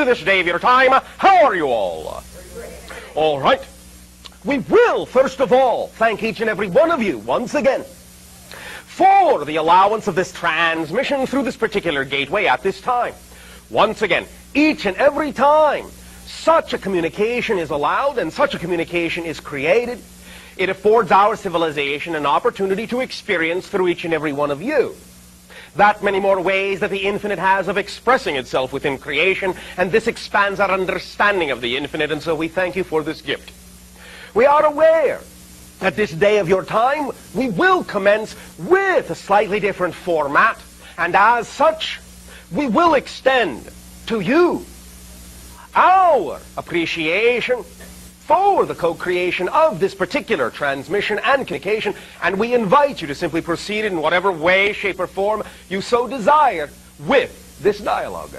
to this day of your time. How are you all? All right. We will, first of all, thank each and every one of you once again for the allowance of this transmission through this particular gateway at this time. Once again, each and every time such a communication is allowed and such a communication is created, it affords our civilization an opportunity to experience through each and every one of you that many more ways that the infinite has of expressing itself within creation, and this expands our understanding of the infinite, and so we thank you for this gift. We are aware that this day of your time we will commence with a slightly different format, and as such we will extend to you our appreciation for the co-creation of this particular transmission and communication, and we invite you to simply proceed in whatever way, shape, or form you so desire with this dialogue.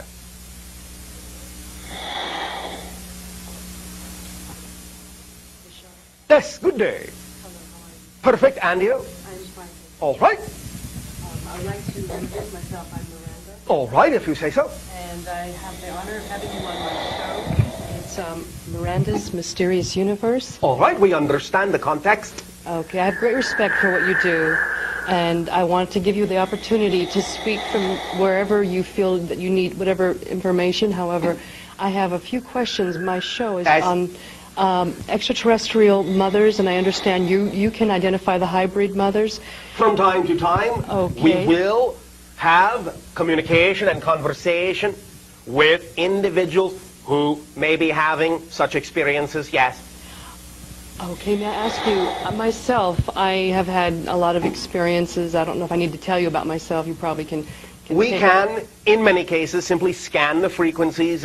Yes, good day. Hello, how are you? Perfect, and you? I'm fine. All right. I'd like to introduce myself. I'm Miranda. All right, if you say so. And I have the honor of having you on my show. It's Miranda's Mysterious Universe. All right, we understand the context. Okay, I have great respect for what you do. And I want to give you the opportunity to speak from wherever you feel that you need whatever information. However, I have a few questions. My show is on extraterrestrial mothers, and I understand you can identify the hybrid mothers. From time to time, Okay. we will have communication and conversation with individuals who may be having such experiences, yes. Okay, may I ask you, myself, I have had a lot of experiences. I don't know if I need to tell you about myself. You probably can We take can, in many cases, simply scan the frequencies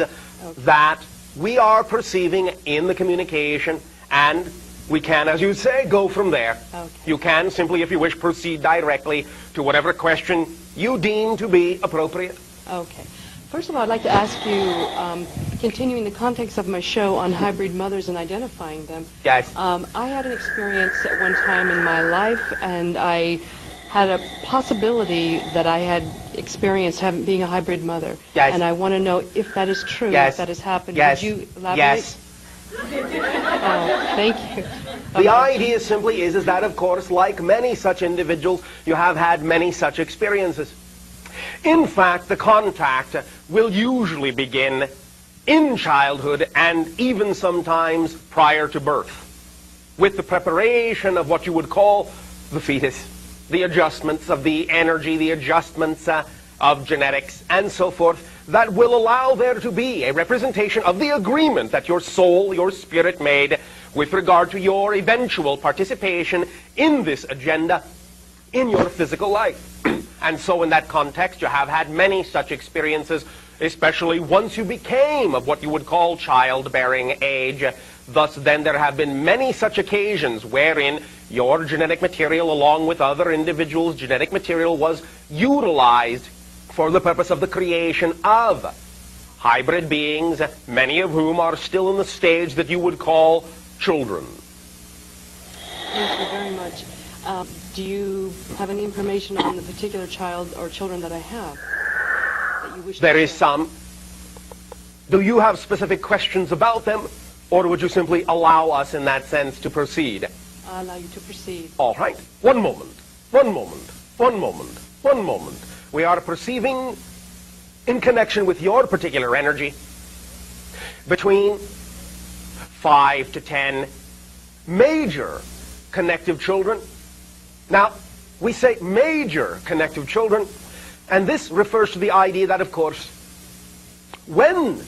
that we are perceiving in the communication, and we can, as you say, go from there. Okay. You can simply, if you wish, proceed directly to whatever question you deem to be appropriate. Okay. First of all, I'd like to ask you, continuing the context of my show on hybrid mothers and identifying them. Yes. I had an experience at one time in my life, and I had a possibility that I had experienced being a hybrid mother. Yes. And I want to know if that is true, Yes. if that has happened. Yes. Would you elaborate? Yes. Oh, thank you. The idea simply is that, of course, like many such individuals, you have had many such experiences. In fact, the contact will usually begin in childhood and even sometimes prior to birth, with the preparation of what you would call the fetus, the adjustments of the energy, the adjustments of genetics, and so forth, that will allow there to be a representation of the agreement that your soul, your spirit made with regard to your eventual participation in this agenda in your physical life. And so in that context, you have had many such experiences, especially once you became of what you would call childbearing age. Thus, then, there have been many such occasions wherein your genetic material, along with other individuals' genetic material, was utilized for the purpose of the creation of hybrid beings, many of whom are still in the stage that you would call children. Thank you very much. Do you have any information on the particular child or children that I have that you wish to There is share? some. Do you have specific questions about them, or would you simply allow us in that sense to proceed? I'll allow you to proceed. All right. One moment. One moment. One moment. One moment. We are perceiving, in connection with your particular energy, between 5 to 10 major connective children. Now, we say major connective children, and this refers to the idea that, of course, when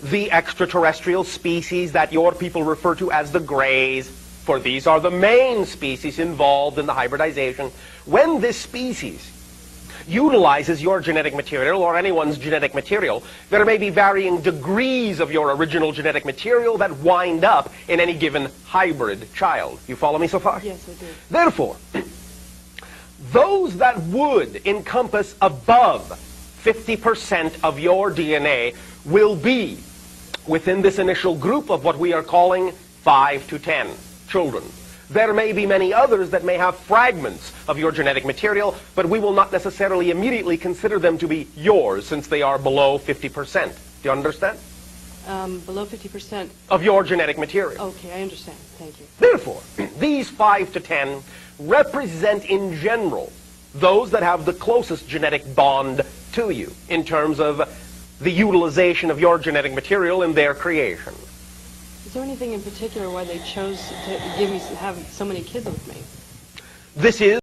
the extraterrestrial species that your people refer to as the Greys, for these are the main species involved in the hybridization, when this species utilizes your genetic material or anyone's genetic material, there may be varying degrees of your original genetic material that wind up in any given hybrid child. You follow me so far? Yes, I do. Therefore, those that would encompass above 50% of your DNA will be within this initial group of what we are calling 5 to 10 children. There may be many others that may have fragments of your genetic material, but we will not necessarily immediately consider them to be yours since they are below 50%. Do you understand? Below 50%. Of your genetic material. Okay, I understand. Thank you. Therefore, these 5 to 10 represent in general those that have the closest genetic bond to you in terms of the utilization of your genetic material in their creation. Is there anything in particular why they chose to have so many kids with me? This is